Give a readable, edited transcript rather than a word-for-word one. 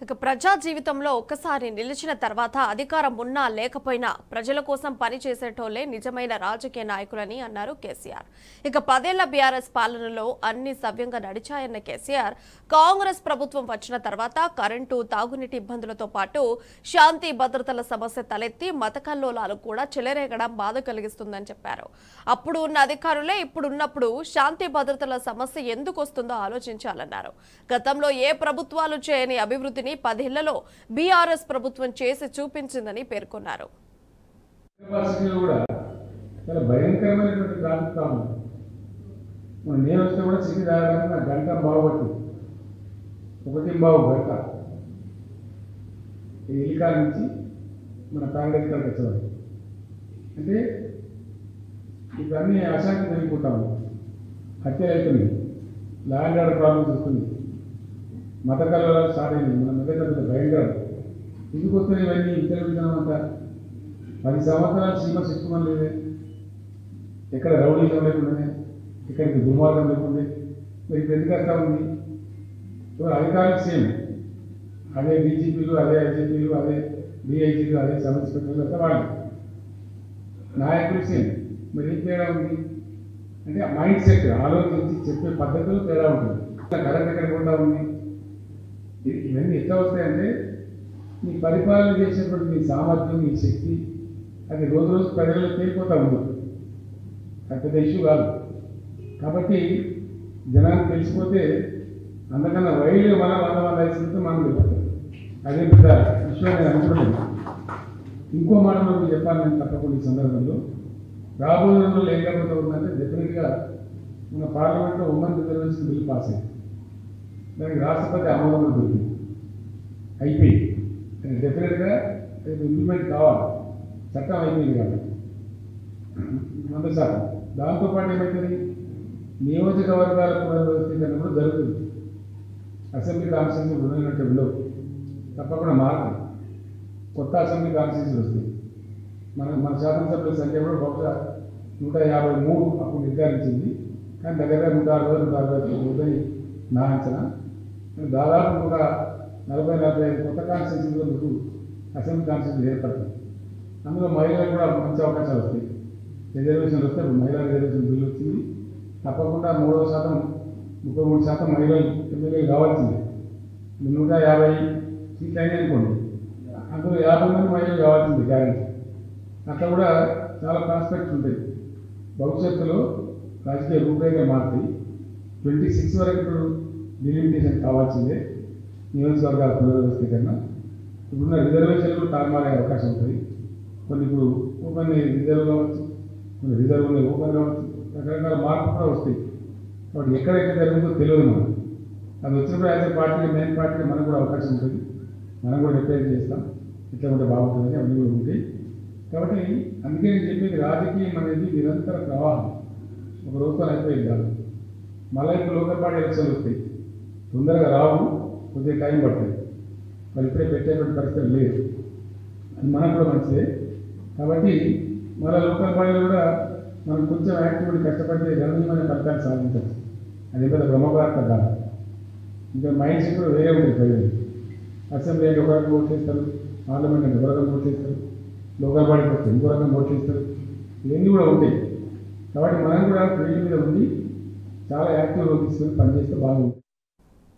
ఇక ప్రజా జీవితంలో ఒక్కసారి నిలిచిన తర్వాత అధికారం ఉన్నా లేకపోయినా ప్రజల కోసం పనిచేసేటోళ్లే నిజమైన రాజకీయ నాయకులని అన్నారు కేసీఆర్. ఇక 10 ఏళ్ల బీఆర్ఎస్ పాలనలో అన్ని సవ్యంగా నడిచాయన్న కేసీఆర్ కాంగ్రెస్ ప్రభుత్వం వచ్చిన తర్వాత కరెంటు, తాగునీటి ఇబ్బందులతో పాటు శాంతి భద్రతల సమస్య తలెత్తి మతకల్లోలాలు కూడా చెలరేగడం బాధ కలిగిస్తుందని చెప్పారు. అప్పుడు ఉన్న అధికారులే ఇప్పుడున్నప్పుడు శాంతి భద్రతల సమస్య ఎందుకు వస్తుందో ఆలోచించాలన్నారు. గతంలో ఏ ప్రభుత్వాలు చేయని అభివృద్ధి 10 ఏళ్లలో బీఆర్ఎస్ ప్రభుత్వం చేసి చూపించిందని పేర్కొన్నారు. అంటే ఇవన్నీ అశాంతి జరిగిపోతాము, హత్యలు అవుతుంది, లా అండ్ ఆర్డర్ ప్రాబ్లమ్స్ వస్తుంది, మత కలవరాలు స్టార్ట్ అయింది. మన మెదడు భయంకరం. ఎందుకు వస్తుంది ఇవన్నీ? ఇతర విధానం అంతా 10 సంవత్సరాలు సీమ చెప్పుకోమని లేదే, ఎక్కడ రౌడీజం లేకుండానే, ఎక్కడికి దుర్మార్గం లేకుండా మరి ఇప్పుడు ఎందుకు వస్తూ ఉంది? అధికారులు సేమ్, అదే డీజీపీలు, అదే ఐజీపీలు, అదే డిఐజీలు, అదే సబ్ ఇన్స్పెక్టర్లు అంతా వాళ్ళు నాయకులు సేమ్. మరి ఏం తేడా ఉంది అంటే మైండ్ సెట్, ఆలోచించి చెప్పే పద్ధతులు తేడా ఉంటుంది. కరెంట్ ఎక్కడ కూడా ఉంది. ఇవన్నీ ఎట్లా వస్తాయంటే నీ పరిపాలన చేసేటువంటి నీ సామర్థ్యం, నీ శక్తి అది రోజు రోజు ప్రజల్లో తేలిపోతూ ఉంది. అది పెద్ద ఇష్యూ కాదు. కాబట్టి జనానికి తెలిసిపోతే అందుకన్నా వైడ్గా మనం 100 లైసెన్స్ మనం వెళ్ళిపోతాం. అదే పెద్ద ఇష్యూ నేను అనుకుంటున్నాను. ఇంకో మాట మీకు చెప్పాలి నేను తప్పకుండా ఈ సందర్భంలో. రాబోయే రోజుల్లో ఏం జరుగుతూ ఉందంటే డెఫినెట్గా మన పార్లమెంట్లో ఉమెన్ రిజర్వేషన్ బిల్ పాస్ అయింది. దానికి రాష్ట్రపతి ఆమోదం దొరికింది, అయిపోయింది. డెఫినెట్గా ఇంప్లిమెంట్ కావాలి, చట్టం అయిపోయింది కాబట్టి 100%. దాంతోపాటు ఏమవుతుంది, నియోజకవర్గాల పునర్వ్యవస్థీకరణ కూడా జరుగుతుంది. అసెంబ్లీ కాన్స్టిట్యూన్సీ ఉన్నట్టు ఉండవు, తప్పకుండా మారుతాయి. కొత్త అసెంబ్లీ కాన్స్టిట్యూన్సీలు వస్తాయి. మన శాసనసభ్యుల సంఖ్య కూడా బహుశా 153 అప్పుడు నిర్ధారించింది. కానీ దగ్గర 160, 165 అవుతాయి నా అంచనా. దాదాపు 140-45 కొత్త కాన్స్టిట్యూన్సీలో మీకు అసెంబ్లీ కాన్స్టిట్యూన్సీ ఏర్పడుతుంది. అందులో మహిళలకు కూడా మంచి అవకాశాలు వస్తాయి. రిజర్వేషన్లు వస్తే మహిళా రిజర్వేషన్ బిల్లు వచ్చింది. తప్పకుండా 33% మహిళలు ఎమ్మెల్యేలు కావాల్సిందే. 150 సీట్లు అయినాయి అనుకోండి, అందులో 50 మంది మహిళలు కావాల్సింది గ్యారెంటీ. అట్లా కూడా చాలా ప్రాస్పెక్ట్స్ ఉంటాయి. భవిష్యత్తులో రాజకీయ రూపురేఖలు మారుతాయి. 26 వరకు ఇప్పుడు డిలిమిటేషన్ కావాల్సిందే, నియోజకవర్గాల పునర్వ్యవస్థీకరణ. ఇప్పుడున్న రిజర్వేషన్లు తారుమారే అవకాశం ఉంటుంది. కొన్ని ఇప్పుడు ఓపెన్ రిజర్వ్ కావచ్చు, కొన్ని రిజర్వ్ ఓపెన్ కావచ్చు, రకరకాల మార్పులు కూడా వస్తాయి. కాబట్టి ఎక్కడెక్కడ జరుగుతుందో తెలియదు మనం. అది వచ్చినప్పుడు యాజ్ ఏ పార్టీగా, మెయిన్ పార్టీగా మనకు కూడా అవకాశం ఉంటుంది. మనం కూడా రిపేర్ చేస్తాం, ఇట్లా ఉంటే బాగుంటుందని అవన్నీ కూడా ఉంటాయి. కాబట్టి అందుకే నేను చెప్పేది, రాజకీయం అనేది నిరంతర ప్రవాహం, ఒక రోజుతో అయిపోయింది కాదు. మళ్ళీ ఇప్పుడు లోకల్ పార్టీ ఎలక్షన్లు వస్తాయి, తొందరగా రావు, కొద్దిగా టైం పడుతుంది. మరి ఇప్పుడే పెట్టేటువంటి పరిస్థితి లేదు, అది మనకు కూడా మంచిదే. కాబట్టి మళ్ళీ లోకల్ పార్టీలు కూడా మనం కొంచెం యాక్టివిటీ కష్టపడితే గణనీయమైన ఫలితాలు సాధించవచ్చు. అది పెద్ద బ్రహ్మభారత కాదు. ఇంకా మైండ్ సెట్ కూడా వేరే ఉంటుంది. ప్రజలు అసెంబ్లీ ఒక రకం ఓట్ చేస్తారు, పార్లమెంట్ ఒక రకం ఓట్ చేస్తారు, లోకల్ బాడీకి వస్తే ఇంకో రకం ఓట్ చేస్తారు. ఇవన్నీ కూడా ఉంటాయి. కాబట్టి మనం కూడా ఫీల్డ్ మీద ఉండి చాలా యాక్టివ్ తీసుకొని పనిచేస్తే బాగుంటుంది.